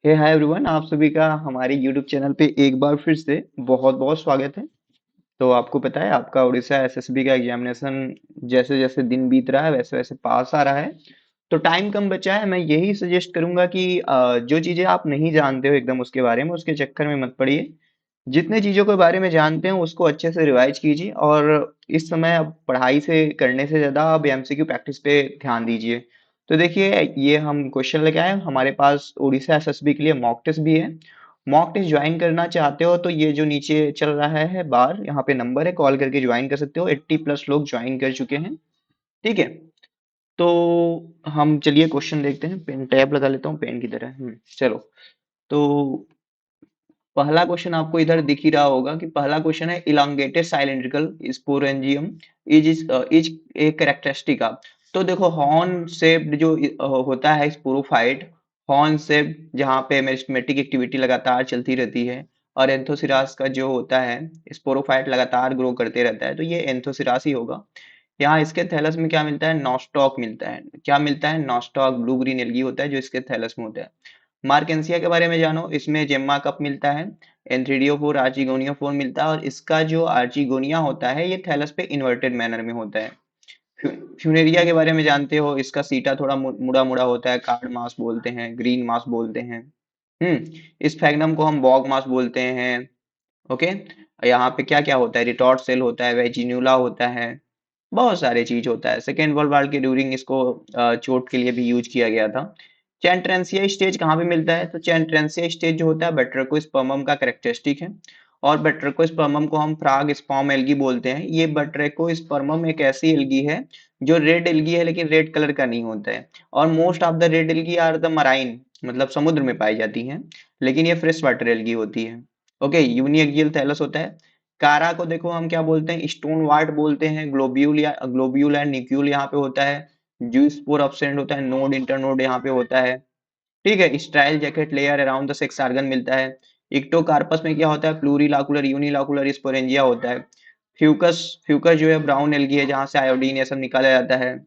Hi everyone, आप सभी का हमारे यूट्यूब चैनल पे एक बार फिर से बहुत बहुत स्वागत है। तो आपको पता है आपका उड़ीसा एसएसबी का एग्जामिनेशन जैसे जैसे दिन बीत रहा है वैसे वैसे पास आ रहा है। तो टाइम कम बचा है, मैं यही सजेस्ट करूंगा कि जो चीजें आप नहीं जानते हो एकदम उसके बारे में उसके चक्कर में मत पड़िए। जितने चीजों के बारे में जानते हैं उसको अच्छे से रिवाइज कीजिए और इस समय अब पढ़ाई से करने से ज्यादा अब एमसीक्यू प्रैक्टिस पे ध्यान दीजिए। तो देखिए, ये हम क्वेश्चन लेके आए हैं, हमारे पास उड़ीसा एसएसबी के लिए मॉक टेस्ट भी है। मॉक टेस्ट ज्वाइन करना चाहते हो तो ये जो नीचे चल रहा है बार, यहाँ पे नंबर है, कॉल करके ज्वाइन कर सकते हो। 80+ लोग ज्वाइन कर चुके हैं। ठीक है। तो हम चलिए क्वेश्चन देखते हैं। पेन टैब लगा लेता हूँ पेन की तरह। चलो। तो पहला क्वेश्चन आपको इधर दिख ही रहा होगा कि पहला क्वेश्चन है elongated cylindrical sporangium is a characteristic of. तो देखो, हॉर्न शेप्ड जो होता है स्पोरोफाइट, हॉर्न शेप्ड जहाँ पे मेरिस्टेमेटिक एक्टिविटी लगातार चलती रहती है, और एंथोसिरास का जो होता है स्पोरोफाइट लगातार ग्रो करते रहता है, तो ये एंथोसिरास ही होगा। यहाँ इसके थैलस में क्या मिलता है? नॉस्टॉक मिलता है। क्या मिलता है? नॉस्टॉक ब्लू ग्रीन एल्गी होता है जो इसके थैलस में होता है। मार्केंसिया के बारे में जानो, इसमें जेम्मा कप मिलता है, एंथ्रीडियोफोर आर्चिगोनियोफोर मिलता है, और इसका जो आर्चिगोनिया होता है ये थैलस पे इन्वर्टेड मैनर में होता है। फ्यूनेरिया के बारे में जानते हो, इसका सीटा थोड़ा मुड़ा मुड़ा होता है, कार्ड मास बोलते हैं, ग्रीन मास बोलते हैं। इस फैगनम को हम बॉग मास बोलते हैं। ओके। यहाँ पे क्या क्या होता है? रिटॉर्ट सेल होता है, वेजिन्यूला होता है, बहुत सारे चीज होता है। सेकेंड वर्ल्ड वार के ड्यूरिंग इसको चोट के लिए भी यूज किया गया था। चैंट्रेंसिया स्टेज कहाँ पे मिलता है? तो चैंट्रेंसिया स्टेज जो होता है बट्रेकोस्पर्मम का कैरेक्टरिस्टिक है। और बट्रेकोस्पर्मम को हम फ्रॉग स्पर्म एल्गी बोलते हैं। ये बट्रेकोस्पर्मम एक ऐसी एल्गी है जो रेड एल्गी है लेकिन रेड कलर का नहीं होता है। और most of the red algae are the marine, मतलब समुद्र में पाई जाती हैं, लेकिन ये फ्रेश वाटर एल्गी होती है। ओके। यूनिएक्सियल थैलस होता है। कारा को देखो हम क्या बोलते हैं? स्टोन वार्ट बोलते हैं। ग्लोब्यूल एंड निक्यूल यहाँ पे होता है। जूस्पोर एब्सेंट होता है। नोड इंटरनोड यहाँ पे होता है। ठीक है। Style jacket layer around the sex organ मिलता है। इक्टोकार्पस में क्या होता है? प्लूरिलाकुलर यूनिलाकुलर स्पोरेंजिया होता है। फ्यूकस फ्यूकस जो है ब्राउन एल्गी है जहां से आयोडीन ये सब निकाला जाता है।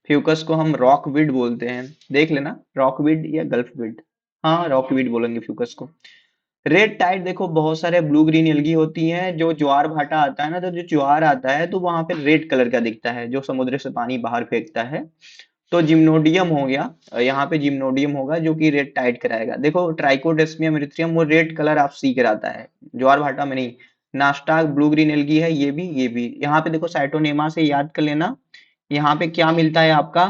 फ्यूकस को हम रॉकविड बोलते हैं। देख लेना, रॉकविड या गल्फविड। हाँ, रॉकविड बोलेंगे फ्यूकस को। रेड टाइड देखो, बहुत सारे ब्लू ग्रीन एल्गी होती हैं। जो ज्वार भाटा आता है ना, तो जो ज्वार आता है तो वहां पे रेड कलर का दिखता है जो समुद्र से पानी बाहर फेंकता है। तो जिम्नोडियम हो गया। यहाँ पे जिम्नोडियम होगा जो कि रेड टाइड कराएगा। देखो, ट्राइकोडेस्मियम इरिथ्रियम वो रेड कलर आप सी कराता है, ज्वार भाटा में नहीं। नास्टाक ब्लू ग्रीन एल्गी है, ये भी यहाँ पे देखो साइटोनेमा से याद कर लेना। यहाँ पे क्या मिलता है आपका?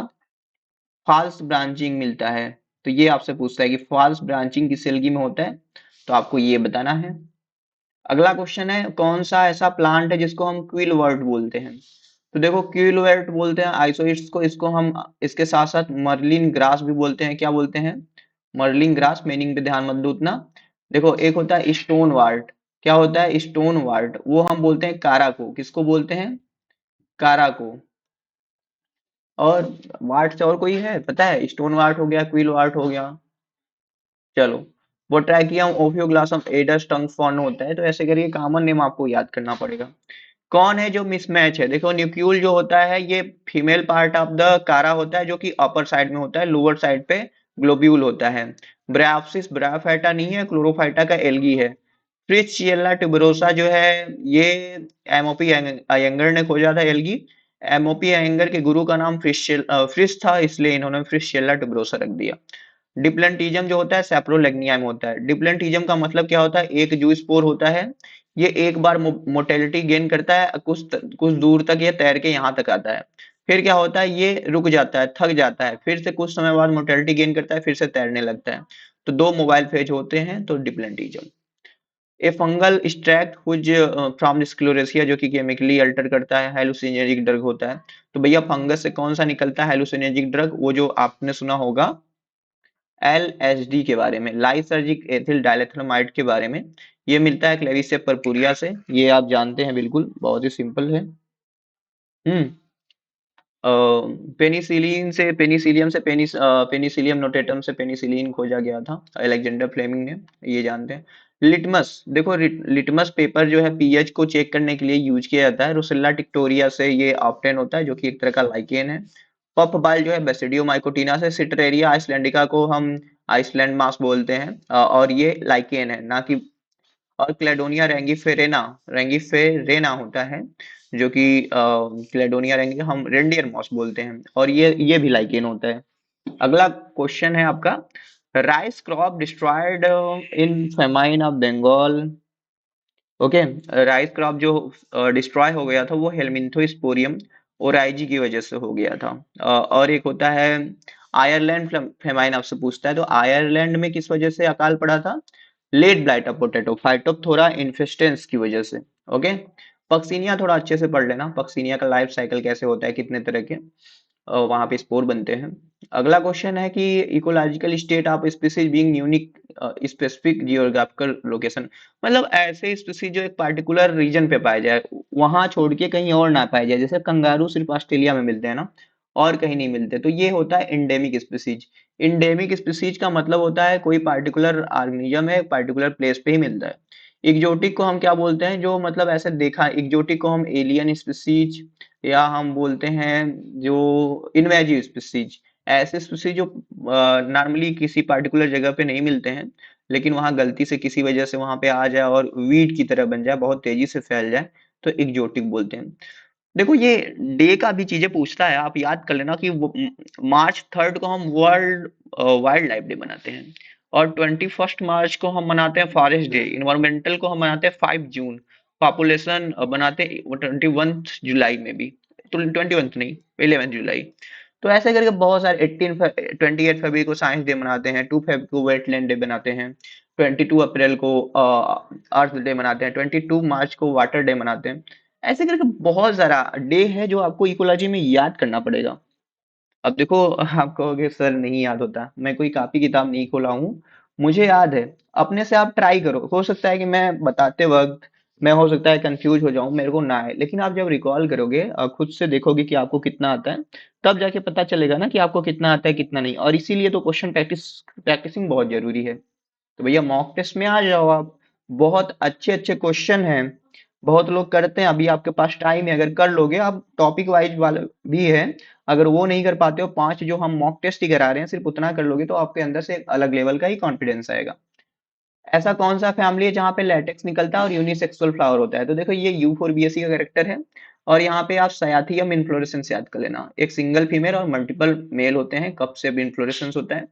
फॉल्स ब्रांचिंग मिलता है। तो ये आपसे पूछता है कि फॉल्स ब्रांचिंग किस एल्गी में होता है, तो आपको ये बताना है। अगला क्वेश्चन है, कौन सा ऐसा प्लांट है जिसको हम क्विलवर्ट बोलते हैं? तो देखो, क्विलवर्ट बोलते हैं आइसोइड्स को। इसको हम इसके साथ साथ मर्लिन ग्रास भी बोलते हैं। क्या बोलते हैं? Merlin grass. मीनिंग पे ध्यान मत दो उतना। देखो, एक होता है स्टोन वार्ट। क्या होता है? स्टोन वार्ट वो हम बोलते हैं कारा को। किसको बोलते हैं? कारा को। और वार्ट से और कोई है पता है? स्टोन वार्ट हो गया, क्विल वार्ट हो गया। चलो। वो ट्रैकियम ओफियोग्लासम एडस टंग फॉर्न होता है। तो ऐसे करके कॉमन नेम आपको याद करना पड़ेगा। कौन है जो मिसमैच है? देखो, न्यूक्यूल जो होता है ये फीमेल पार्ट ऑफ द कारा होता है जो कि अपर साइड में होता है, लोअर साइड पे ग्लोब्यूल होता है। ब्रायोप्सिस ब्रायोफाइटा नहीं है, क्लोरोफाइटा का एल्गी है। फ्रिस्चियल्ला ट्यूबरोसा जो है ये एमओपी अयंगर ने खोजा था एल्गी। एमओपी अयंगर के गुरु का नाम फ्रिस था, इसलिए इन्होंने फ्रिस्चियल्ला ट्यूबरोसा रख दिया। डिप्लेंटिज्म जो होता है सेप्रोलेग्निया में होता है। डिप्लेंटिज्म का मतलब क्या होता है? एक जू स्पोर होता है। ये एक बार मोटेलिटी गेन करता है, कुछ दूर तक ये तैर के यहाँ तक आता है। फिर क्या होता है? ये रुक जाता है, थक जाता है, फिर से कुछ समय बाद मोटेलिटी गेन करता है, फिर से तैरने लगता है। तो दो मोबाइल फेज होते हैं। तो diplanetism a fungal extract whose from sclerotia जो कि केमिकली अल्टर करता है, हेलुसिनेजिक ड्रग होता है। तो भैया, फंगस से कौन सा निकलता है हेलुसिनेजिक ड्रग? वो जो आपने सुना होगा एलएसडी के बारे में, लाइसर्जिक एथिल डाइलेथामाइड के बारे में। ये मिलता है क्लेविसिया पर्पुरिया से। ये आप जानते हैं, बिल्कुल बहुत ही सिंपल है। हम्म पेनिसिलिन से पेनिसिलियम से पेनिसिलियम नोटेटम से पेनिसिलिन खोजा गया था अलेक्जेंडर फ्लेमिंग ने। ये जानते हैं। लिटमस देखो, लिटमस पेपर जो है पीएच को चेक करने के लिए यूज किया जाता है। रोसेल्ला टिक्टोरिया से ये ऑब्टेन होता है जो कि एक तरह का लाइकेन है। पफ बाइल जो है बेसिडियो माइकोटिना से। सिटरेरिया आइसलैंडिका को हम आइसलैंड मास बोलते हैं, और ये लाइकेन है ना कि। और क्लेडोनिया रेंगिफेरेना होता है, जो कि क्लेडोनिया रेंगी हम रेंडियर मॉस बोलते हैं, और ये भी लाइकेन होता है। अगला क्वेश्चन है आपका, rice crop destroyed in famine of Bengal. Okay, rice crop जो डिस्ट्रॉय हो गया था वो हेलमिंथोस्पोरियम ओराइजी की वजह से हो गया था। और एक होता है आयरलैंड फेमाइन, आपसे पूछता है तो आयरलैंड में किस वजह से अकाल पड़ा था? Late blight of potato, Phytophthora infestans की वजह से। ओके, पक्सिनिया थोड़ा अच्छे से पढ़ लेना, पक्सिनिया का लाइफ साइकिल कैसे होता है, कितने तरह के वहां पे स्पोर बनते हैं। अगला क्वेश्चन है कि ecological state of species being unique specific geographical location, मतलब ऐसे स्पीसीज जो एक पार्टिकुलर रीजन पे पाए जाए, वहां छोड़ के कहीं और ना पाए जाए, जैसे कंगारू सिर्फ ऑस्ट्रेलिया में मिलते हैं ना, और कहीं नहीं मिलते, तो ये होता है इंडेमिक स्पीसीज। इंडेमिक स्पीसीज का मतलब होता है कोई पार्टिकुलर ऑर्गेनिज्म है पार्टिकुलर प्लेस पे ही मिलता है। एक्जोटिक को हम क्या बोलते हैं, जो मतलब ऐसे देखा, एक्जोटिक को हम एलियन स्पीसीज, या हम बोलते हैं जो इनवेजिव स्पीसीज, ऐसे स्पीसीज जो नॉर्मली किसी पार्टिकुलर जगह पे नहीं मिलते हैं, लेकिन वहां गलती से किसी वजह से वहां पे आ जाए और वीड की तरह बन जाए, बहुत तेजी से फैल जाए, तो एक्जोटिक बोलते हैं। देखो ये डे का भी चीजें पूछता है, आप याद कर लेना कि मार्च 3 को हम वर्ल्ड वाइल्ड लाइफ डे मनाते हैं, और 21 मार्च को हम मनाते हैं फॉरेस्ट डे। इन्वायरमेंटल को हम मनाते हैं 5 जून। पॉपुलेशन बनाते हैं 21 जुलाई में भी, तो 21 नहीं, 11 जुलाई। तो ऐसे करके बहुत सारे 28 फरवरी को साइंस डे मनाते हैं, 2 फरवरी को वेटलैंड डे मनाते हैं, 22 अप्रैल को अर्थ डे मनाते हैं, 22 मार्च को वाटर डे मनाते हैं। ऐसे करके बहुत सारा डे है जो आपको इकोलॉजी में याद करना पड़ेगा। अब देखो, आप कहोगे सर नहीं याद होता, मैं कोई कॉपी किताब नहीं खोला हूँ, मुझे याद है। अपने से आप ट्राई करो, हो सकता है कि मैं बताते वक्त मैं हो सकता है कंफ्यूज हो जाऊं, मेरे को ना आए, लेकिन आप जब रिकॉल करोगे खुद से देखोगे कि आपको कितना आता है, तब जाके पता चलेगा ना कि आपको कितना आता है कितना नहीं। और इसीलिए तो क्वेश्चन प्रैक्टिसिंग बहुत जरूरी है। तो भैया मॉक टेस्ट में आ जाओ आप, बहुत अच्छे अच्छे क्वेश्चन हैं, बहुत लोग करते हैं, अभी आपके पास टाइम है, अगर कर लोगे आप, टॉपिक वाइज वाला भी है, अगर वो नहीं कर पाते हो, 5 जो हम मॉक टेस्ट ही करा रहे हैं सिर्फ उतना कर लोगे, तो आपके अंदर से एक अलग लेवल का ही कॉन्फिडेंस आएगा। ऐसा कौन सा फैमिली है जहाँ पे लैटेक्स निकलता है और यूनिसेक्सुअल फ्लावर होता है? तो देखो ये U4BSC का करेक्टर है, और यहाँ पे आप सयाथियम इन्फ्लोरेसेंस याद कर लेना, एक सिंगल फीमेल और मल्टीपल मेल होते हैं, कब से भी इन्फ्लोरेसेंस होता है।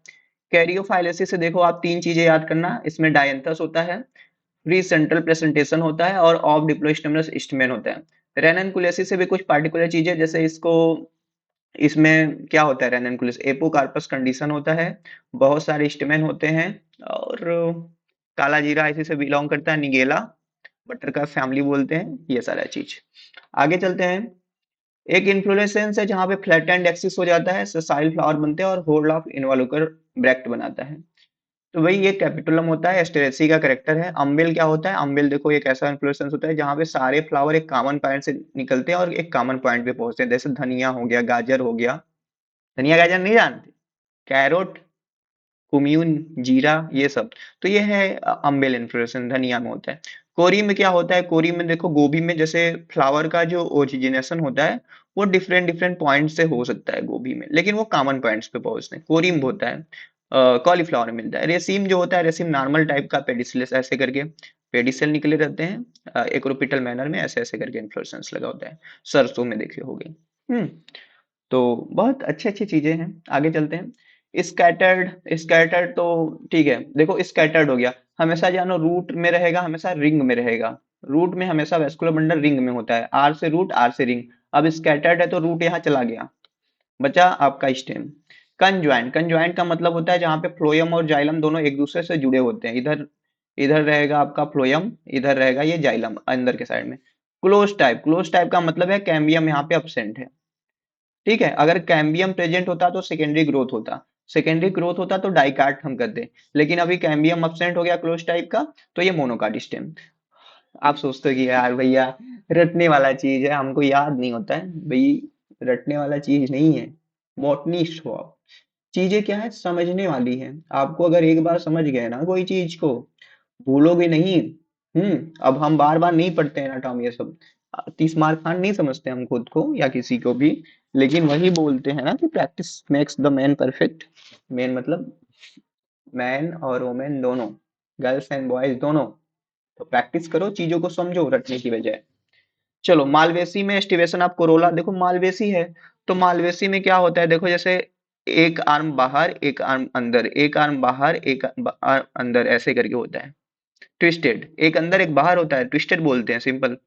कैरियोफाइलेसिस से देखो आप 3 चीजें याद करना, इसमें डायंथस होता है, प्री सेंट्रल प्रेजेंटेशन होता है, और ऑफ डिप्लोस्टोमस स्टेमेन होता है। रेननकुलेसिस से भी कुछ पार्टिकुलर चीजें, जैसे इसको, इसमें क्या होता है, रेननकुलेस एपोकार्पस कंडीशन होता है, बहुत सारे स्टेमेन होते हैं, और काला जीरा इसी से बिलोंग करता है, निगेला बटर का फैमिली बोलते हैं, ये सारा चीज। आगे चलते हैं। एक इन्फ्लोरेसेंस है जहां पे फ्लैटेंड एक्सिस हो जाता है, सेसाइल फ्लावर बनते हैं, और होल्ड ऑफ इनवॉल्यूकर ब्रैक्ट बनाता है। तो वही ये कैपिटुलम होता है, एस्टेरेसी का करेक्टर है। अम्बिल क्या होता है? अम्बिल देखो एक ऐसा इन्फ्लोरेसेंस होता है जहां पे सारे फ्लावर एक कॉमन पॉइंट से निकलते हैं और एक कॉमन पॉइंट पे पहुंचते हैं, जैसे धनिया हो गया, गाजर हो गया। धनिया गाजर नहीं जानते? कैरोट, कुम्यून, जीरा, ये सब। तो ये है अम्बिल इन्फ्लोरेसेंस, धनिया में होता है। कोरी में क्या होता है? कोरी में देखो, गोभी में जैसे फ्लावर का जो ओरिजिनेशन होता है वो डिफरेंट डिफरेंट पॉइंट से हो सकता है गोभी में, लेकिन वो कॉमन पॉइंट्स पे पहुंचते हैं। कोरी में होता है, कॉलीफ्लावर में मिलता है। रेसिम जो होता है, रेसिम नॉर्मल टाइप का, पेडिसिलस ऐसे करके पेडिसल निकले रहते हैं, एक्रोपिटल मैनर में ऐसे ऐसे करके इन्फ्लोरेसेंस लगा होता है। सरसों में देखे होगे। हम्म। तो बहुत अच्छी अच्छी चीजें हैं। आगे चलते हैं। स्कैटर्ड, स्कैटर्ड तो ठीक है, देखो स्कैटर्ड हो गया, हमेशा जानो रूट में रहेगा, हमेशा रिंग में रहेगा। रूट में हमेशा वेस्कुलर बंडल रिंग में होता है, आर से रूट, आर से रिंग। अब स्कैटर्ड है तो रूट यहाँ चला गया, बचा आपका स्टेम। कंज्वाइंट, कंज्वाइंट का मतलब होता है जहां पे फ्लोयम और जाइलम दोनों एक दूसरे से जुड़े होते हैं। इधर इधर रहेगा आपका फ्लोयम, इधर रहेगा ये जाइलम अंदर के साइड में। क्लोज टाइप, क्लोज टाइप का मतलब है कैम्बियम यहाँ पे अब्सेंट है। ठीक है, अगर कैम्बियम प्रेजेंट होता तो सेकेंडरी ग्रोथ होता, सेकेंडरी ग्रोथ होता तो डाइकाट हम करते, लेकिन अभी कैम्बियम अब्सेंट हो गया क्लोज टाइप का, तो ये मोनोकाट स्टेम। आप सोचते हो कि यार भैया रटने वाला चीज है, हमको याद नहीं होता है भाई, रटने वाला चीज नहीं है, बॉटनिस्ट हो आप। चीजें क्या है, समझने वाली है। आपको अगर एक बार समझ गए ना कोई चीज को, भूलोगे नहीं। अब हम बार बार नहीं पढ़ते हैं नाटॉम ये सब, 30 मार्क खान नहीं समझते हम खुद को या किसी को भी, लेकिन वही बोलते हैं ना कि practice makes the man perfect. Man मतलब मैन और वोमेन दोनों, गर्ल्स एंड बॉयज दोनों। तो प्रैक्टिस करो, चीजों को समझो रटने की बजाय। चलो, मालवेसी में एस्टिवेशन ऑफ कोरोला, देखो मालवेसी है तो मालवेसी में क्या होता है, देखो जैसे एक आर्म बाहर एक आर्म अंदर, एक आर्म बाहर एक आर्म अंदर, ऐसे करके होता है। ट्विस्टेड, एक अंदर एक बाहर होता है, ट्विस्टेड बोलते हैं सिंपल।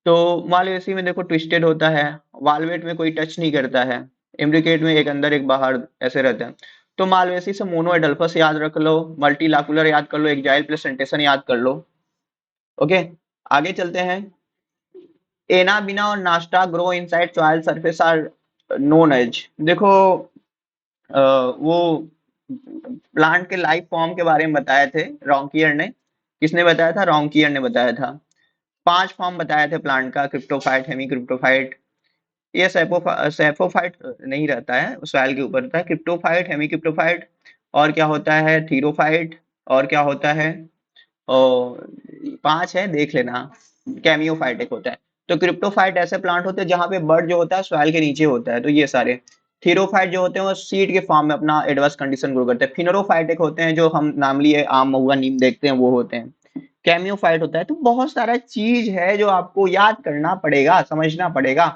तो मालवेसी में देखो ट्विस्टेड होता है। वालवेट में कोई टच नहीं करता है। इम्ब्रिकेट में एक अंदर एक बाहर ऐसे रहता है। तो मालवेसी से मोनो एडल्फस याद रख लो, मल्टीलाकुलर याद कर लो, एक्जाइल प्लेसेंटेशन याद कर लो। ओके, आगे चलते हैं। एना बिना और नाश्ता grow inside soil surface are known as, देखो वो प्लांट के लाइफ फॉर्म के बारे में बताए थे रॉन्कियर ने। किसने बताया था? रॉन्कियर ने बताया था। 5 फॉर्म बताए थे प्लांट का, क्रिप्टोफाइट, हेमी क्रिप्टोफाइट। ये सेफोफाइट नहीं रहता है, सॉइल के ऊपर रहता है। क्रिप्टोफाइट, हेमी क्रिप्टोफाइट, और क्या होता है थीरोफाइट, और क्या होता है, और 5 है देख लेना। कैमियोफाइट एक होता है। तो क्रिप्टोफाइट ऐसे प्लांट होते हैं जहां पे बर्ड जो होता है सॉइल के नीचे होता है, तो ये सारे। थीरोफाइट जो होते हैं वो सीड के फॉर्म में अपना एडवर्स कंडीशन ग्रो करते हैं। फिनोरोफाइट एक होते हैं जो हम नाम लिए आम महुआ नीम देखते हैं, वो होते हैं। कैमियोफाइट होता है। तो बहुत सारा चीज है जो आपको याद करना पड़ेगा, समझना पड़ेगा।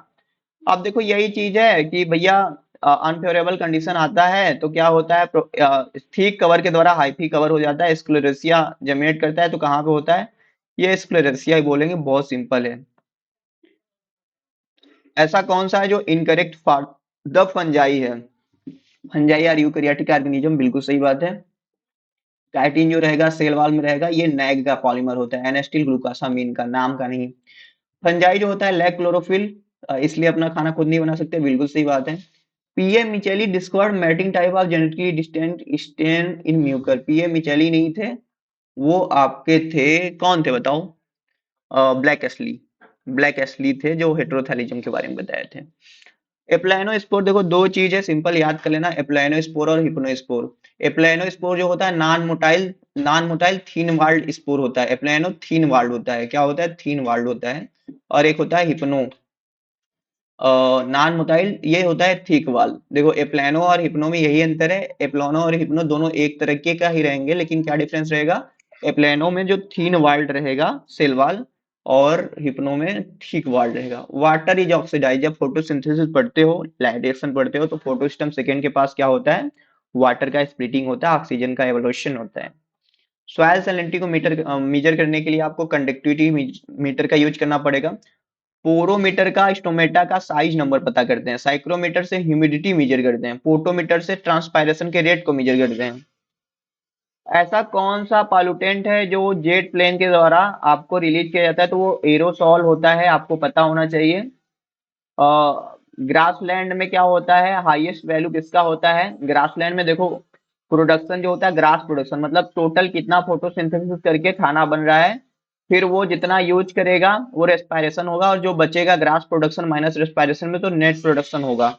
अब देखो यही चीज है कि भैया अनफेवरेबल कंडीशन आता है तो क्या होता है, थिक कवर के द्वारा हाइफी कवर हो जाता है, स्क्लेरेसिया जमिनेट करता है। तो कहाँ पे होता है? ये स्क्लेरेसिया ही बोलेंगे, बहुत सिंपल है। ऐसा कौन सा है जो इनकरेक्ट फॉर द फंजाई है? फंजाई आर यूकैरियोटिक ऑर्गेनिज्म, बिल्कुल सही बात है। काइटिन जो रहेगा सेल वॉल में रहेगा, ये नैग का पॉलीमर होता है, एनेस्टिल ग्लूकोसामीन का, नाम का नहीं। फंजाई जो होता है लैक क्लोरोफिल, इसलिए अपना खाना खुद नहीं बना सकते, बिल्कुल सही बात है। PA Micheli discovered mating type of genetically distinct strain in Mucor, PA Micheli नहीं थे, वो आपके थे, कौन थे बताओ? ब्लैक एस्ली, ब्लैक एस्ली थे जो हेट्रोथैलिज्म के बारे में बताए थे। एप्लाइनोस्पोर, देखो दो चीज है, सिंपल याद कर लेना, एप्लाइनोस्पोर और हिप्नोस्पोर। एप्लाइनोस्पोर जो होता है नॉन मोटाइल थीन वाल्ड स्पोर होता है। एप्लाइनो थीन वाल्ड होता है, क्या होता है? थीन वाल्ड होता है। और एक होता है हिप्नो, नॉन मोटाइल, ये होता है थिक वाल। देखो एप्लानो और हिप्नो में यही अंतर है, एप्लानो और हिप्नो दोनों एक तरीके का ही रहेंगे, लेकिन क्या डिफरेंस रहेगा? एप्लानो में जो थीन वाल्ड रहेगा सेल वाल, और हिप्नो में थिक वाल्ड रहेगा। वाटर इज ऑक्सीडाइज, जब फोटोसिंथेसिस पढ़ते हो, लाइटेशन पढ़ते हो, तो फोटोसिस्टम सेकेंड के पास क्या होता है? वाटर का स्प्लिटिंग होता है, ऑक्सीजन का एवोल्यूशन होता है। सॉइल सैलिनिटी को मीटर करने के लिए आपको कंडक्टिविटी मीटर का यूज करना पड़ेगा। पोरोमीटर का स्टोमेटा का साइज नंबर पता करते हैं। साइक्रोमीटर से ह्यूमिडिटी मेजर करते हैं। पोटोमीटर से ट्रांसपायरेशन के रेट को मेजर करते हैं। ऐसा कौन सा पॉल्यूटेंट है जो जेट प्लेन के द्वारा आपको रिलीज किया जाता है? तो वो एरोसॉल होता है, आपको पता होना चाहिए। ग्रासलैंड में क्या होता है? हाईएस्ट वैल्यू किसका होता है ग्रासलैंड में? देखो प्रोडक्शन जो होता है, ग्रास प्रोडक्शन मतलब टोटल कितना फोटोसिंथेसिस करके खाना बन रहा है, फिर वो जितना यूज करेगा वो रेस्पायरेशन होगा, और जो बचेगा ग्रास प्रोडक्शन माइनस रेस्पायरेशन में, तो नेट प्रोडक्शन होगा।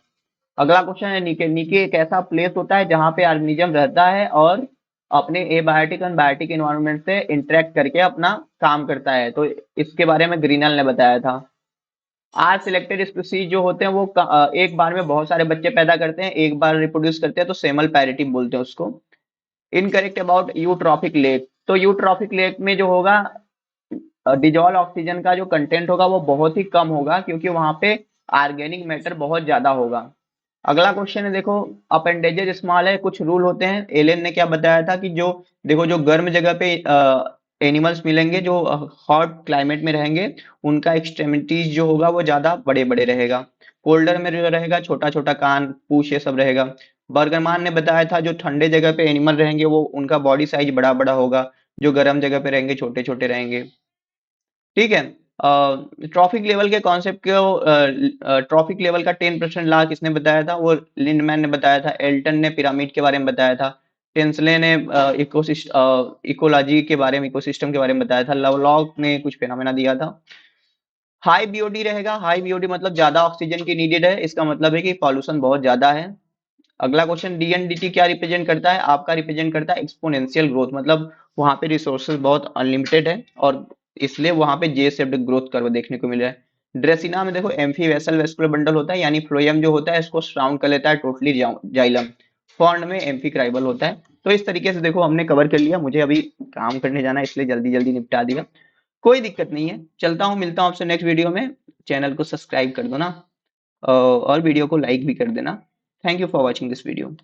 अगला क्वेश्चन है नीके। नीके एक ऐसा प्लेस होता है जहां पे ऑर्गेनिज्म रहता है और अपने एबायोटिक एंड बायोटिक एनवायरनमेंट से इंटरेक्ट करके अपना काम करता है। तो इसके बारे में ग्रीनल ने बताया था। आर सिलेक्टेड स्पीसीज जो होते हैं वो एक बार में बहुत सारे बच्चे पैदा करते हैं, एक बार रिप्रोड्यूस करते हैं, तो सेमल पैरिटी बोलते हैं उसको। इनकरेक्ट अबाउट यूट्रॉफिक लेक, तो यूट्रॉफिक लेक में जो होगा डिजॉल्व ऑक्सीजन का जो कंटेंट होगा वो बहुत ही कम होगा, क्योंकि वहां पे ऑर्गेनिक मैटर बहुत ज्यादा होगा। अगला क्वेश्चन है, देखो अपेंडेजेस स्मॉल है, कुछ रूल होते हैं। एलेन ने क्या बताया था कि जो देखो जो गर्म जगह पे एनिमल्स मिलेंगे, जो हॉट क्लाइमेट में रहेंगे, उनका एक्सट्रीमिटीज जो होगा वो ज्यादा बड़े बड़े रहेगा। कोल्डर में जो रहेगा छोटा छोटा कान पूछ ये सब रहेगा। बर्गरमान ने बताया था जो ठंडे जगह पे एनिमल रहेंगे वो उनका बॉडी साइज बड़ा बड़ा होगा, जो गर्म जगह पे रहेंगे छोटे छोटे रहेंगे। ठीक है। ट्रॉफिक लेवल के कॉन्सेप्ट को, ट्रॉफिक लेवल का 10% लॉ किसने बताया था? वो लिंडमैन ने बताया था। एल्टन ने पिरामिड के बारे में बताया था। टेंसले ने इकोलॉजी के बारे में, इकोसिस्टम के बारे में बताया था। लवलॉक ने कुछ फिनोमेना दिया था। हाई बीओडी रहेगा, हाई बीओडी मतलब ज्यादा ऑक्सीजन की नीडेड है, इसका मतलब है कि पॉल्यूशन बहुत ज्यादा है। अगला क्वेश्चन, डीएनडीटी क्या रिप्रेजेंट करता है? आपका रिप्रेजेंट करता है एक्सपोनेंशियल ग्रोथ, मतलब वहां पे रिसोर्सेज बहुत अनलिमिटेड है, और इसलिए वहां पे जे शेप्ड ग्रोथ कर्व देखने को मिल रहा है। ड्रेसिना में देखो एम्फी वेसल वेस्कुलर बंडल होता है, यानी फ्लोएम जो होता है इसको सराउंड कर लेता है टोटली जाइलम। फॉर्न में एम्फी क्राइबल होता है। तो इस तरीके से देखो हमने कवर कर लिया। मुझे अभी काम करने जाना है इसलिए जल्दी जल्दी निपटा दिया। कोई दिक्कत नहीं है, चलता हूँ, मिलता हूँ आपसे नेक्स्ट वीडियो में। चैनल को सब्सक्राइब कर दो ना, और वीडियो को लाइक भी कर देना। Thank you for watching this video.